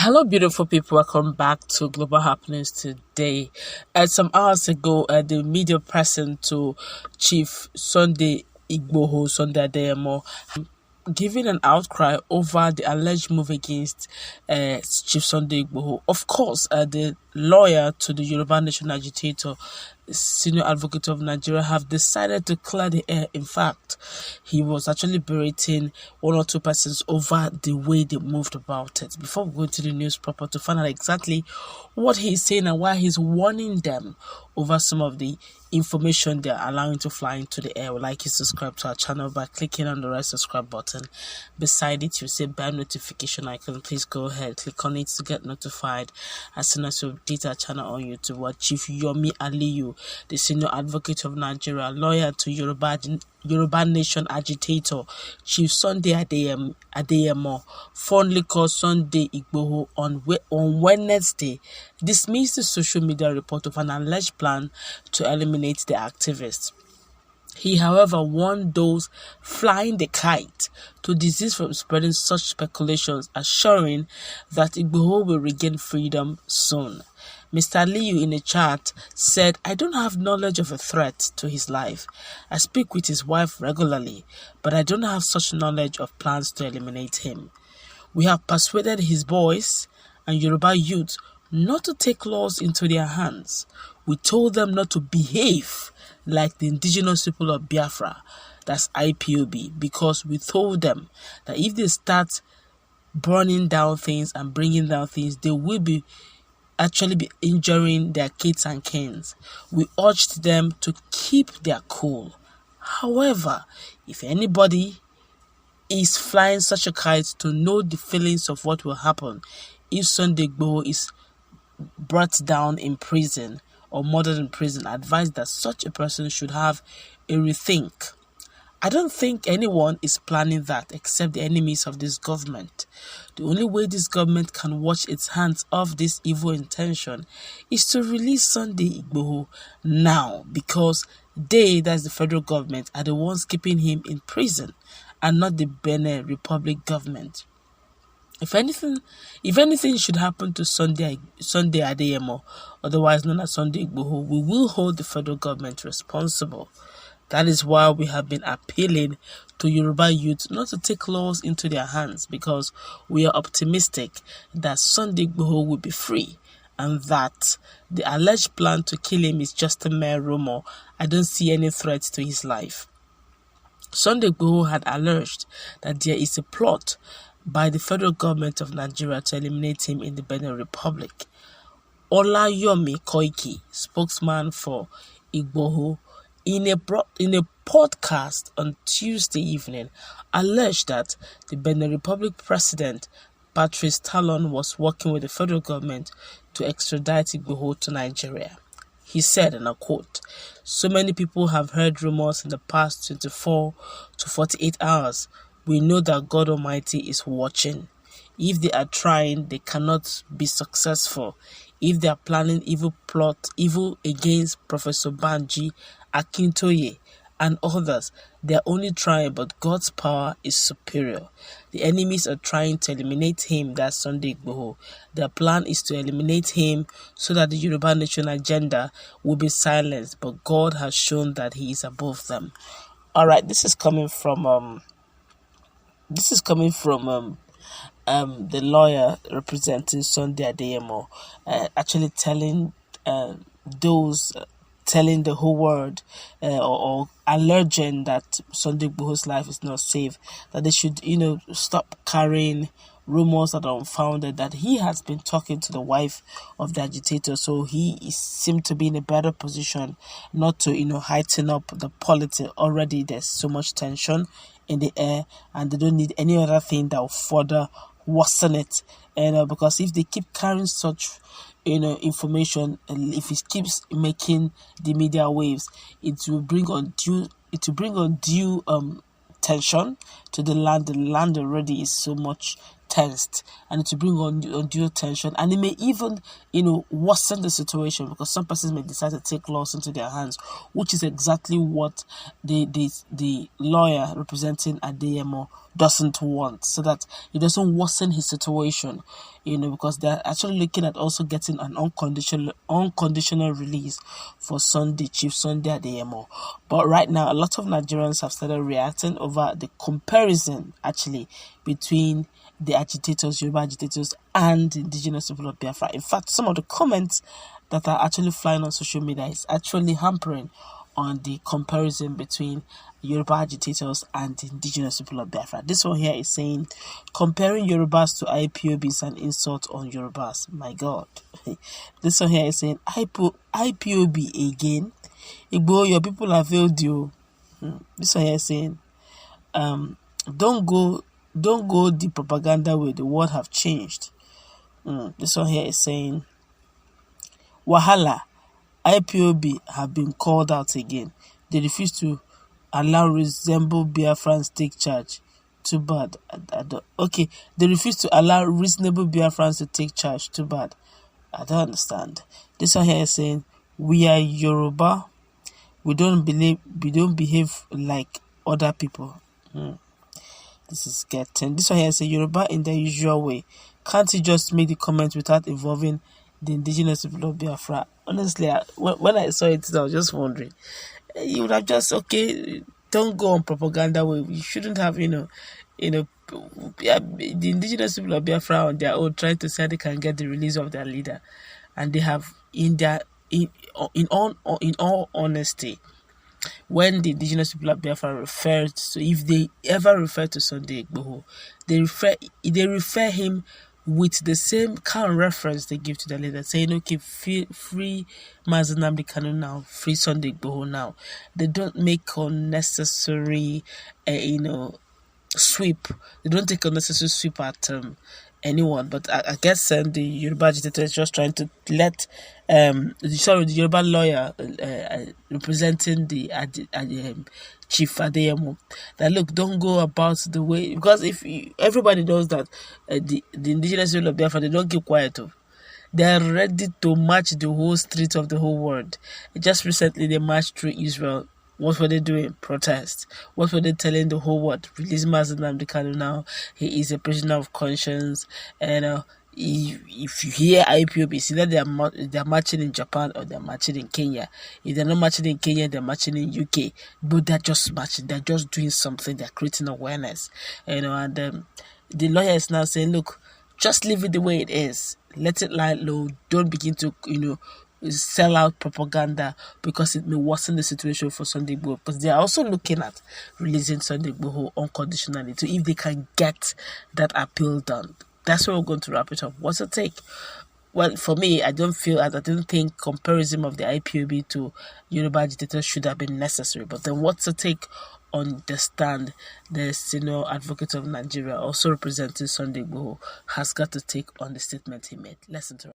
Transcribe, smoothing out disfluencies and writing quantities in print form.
Hello, beautiful people. Welcome back to Global Happenings today. Some hours ago, the media person to Chief Sunday Igboho, Sunday Adeyemo, giving an outcry over the alleged move against Chief Sunday Igboho. Of course, the lawyer to the Yoruba Nation agitator, senior advocate of Nigeria, have decided to clear the air. In fact, he was actually berating one or two persons over the way they moved about it. Before we go into the news proper to find out exactly what he's saying and why he's warning them over some of the information they're allowing to fly into the air, I would like you to subscribe to our channel by clicking on the red subscribe button. Beside it, you see bell notification icon. Please go ahead, click on it to get notified as soon as we update our channel on YouTube. What Chief Yomi Aliyu, the senior advocate of Nigeria, lawyer to Yoruba Nation agitator, Chief Sunday Adeyemo, fondly called Sunday Igboho, on Wednesday, dismissed the social media report of an alleged plan to eliminate the activists. He, however, warned those flying the kite to desist from spreading such speculations, assuring that Igboho will regain freedom soon. Mr. Liu, in a chat, said, "I don't have knowledge of a threat to his life. I speak with his wife regularly, but I don't have such knowledge of plans to eliminate him. We have persuaded his boys and Yoruba youth not to take laws into their hands. We told them not to behave like the indigenous people of Biafra, that's Ipob, because we told them that if they start burning down things and bringing down things, they will be injuring their kids and kins. We urged them to keep their cool. However, if anybody is flying such a kite to know the feelings of what will happen if Sunday Igboho is brought down in prison or murdered in prison, advise that such a person should have a rethink. I don't think anyone is planning that except the enemies of this government. The only way this government can wash its hands off this evil intention is to release Sunday Igboho now, because they, that's the federal government, are the ones keeping him in prison and not the Benin Republic government. If anything should happen to Sunday Adeyemo, otherwise known as Sunday Igboho, we will hold the federal government responsible. That is why we have been appealing to Yoruba youth not to take laws into their hands, because we are optimistic that Sunday Igboho will be free and that the alleged plan to kill him is just a mere rumor. I don't see any threat to his life." Sunday Igboho had alleged that there is a plot by the federal government of Nigeria to eliminate him in the Benin Republic. Olayomi Koiki, spokesman for Igboho, in a podcast on Tuesday evening, alleged that the Benin Republic President Patrice Talon was working with the federal government to extradite Igboho to Nigeria. He said, and I quote, "So many people have heard rumors in the past 24 to 48 hours. We know that God Almighty is watching. If they are trying, they cannot be successful. If they are planning evil against Professor Banji, Akintoye, and others, they are only trying, but God's power is superior. The enemies are trying to eliminate him, that's Sunday Igboho. Their plan is to eliminate him so that the Yoruba Nation agenda will be silenced, but God has shown that he is above them." All right, this is coming from the lawyer representing Sunday Adeyemo, actually telling telling the whole world or alleging that Sunday Igboho's life is not safe, that they should, stop carrying rumors that are unfounded, that he has been talking to the wife of the agitator, so he seemed to be in a better position not to, heighten up the politics. Already there's so much tension in the air, and they don't need any other thing that will further worsen it. Because if they keep carrying such information, and if it keeps making the media waves, it will bring undue tension to the land. The land already is so much tensed, and to bring on undue tension, and it may even, worsen the situation, because some persons may decide to take laws into their hands, which is exactly what the lawyer representing Adeyemo doesn't want, so that it doesn't worsen his situation, because they're actually looking at also getting an unconditional release for Chief Sunday Adeyemo. But right now, a lot of Nigerians have started reacting over the comparison, actually, between the agitators, Yoruba agitators, and the indigenous people of Biafra. In fact, some of the comments that are actually flying on social media is actually hampering on the comparison between Yoruba agitators and the indigenous people of Biafra. This one here is saying, comparing Yorubas to IPOB is an insult on Yorubas. My God. This one here is saying, IPOB again. Igboho, your people have failed you. This one here is saying, don't go the propaganda way. The world have changed. This one here is saying, Wahala, IPOB have been called out again. They refuse to allow reasonable Biafrans take charge. Too bad. Okay, they refuse to allow reasonable Biafrans to take charge. Too bad. I don't understand. This one here is saying, we are Yoruba. We don't behave like other people. This is getting. This one here is saying, Yoruba in their usual way. Can't you just make the comment without involving the indigenous people of Biafra? Honestly, when I saw it, I was just wondering. You would have just, okay, don't go on propaganda way. You shouldn't have, the indigenous people of Biafra on their own trying to say they can get the release of their leader, and they have in all honesty, when the indigenous people of Biafra refer to, if they ever refer to Sunday Igboho, they refer him with the same kind of reference they give to the leader, saying, okay, free Mazi Nnamdi Kanu now, free Sunday Igboho now. They don't make unnecessary, sweep. They don't take unnecessary sweep at anyone. But I guess the Yoruba agitator is just trying to let the Yoruba lawyer representing the Chief Adeyemo, that look, don't go about the way, because if everybody knows that the indigenous people of Biafra, they don't keep quiet. They are ready to march the whole street of the whole world. Just recently, they marched through Israel. What were they doing? Protest. What were they telling the whole world? Release Mazi Nnamdi Kanu now. He is a prisoner of conscience. And if you hear IPOB, it's either they're marching in Japan or they're marching in Kenya. If they're not marching in Kenya, they're marching in UK. But they're just marching. They're just doing something. They're creating awareness. And the lawyer is now saying, look, just leave it the way it is. Let it lie low. Don't begin to, sell out propaganda, because it may worsen the situation for Sunday Igboho, because they are also looking at releasing Sunday Igboho unconditionally to if they can get that appeal done. That's where we're going to wrap it up. What's the take? Well, for me, I don't think comparison of the IPOB to Yoruba agitators should have been necessary. But then what's the take on the stand the senior advocate of Nigeria, also representing Sunday Igboho, has got to take on the statement he made? Listen to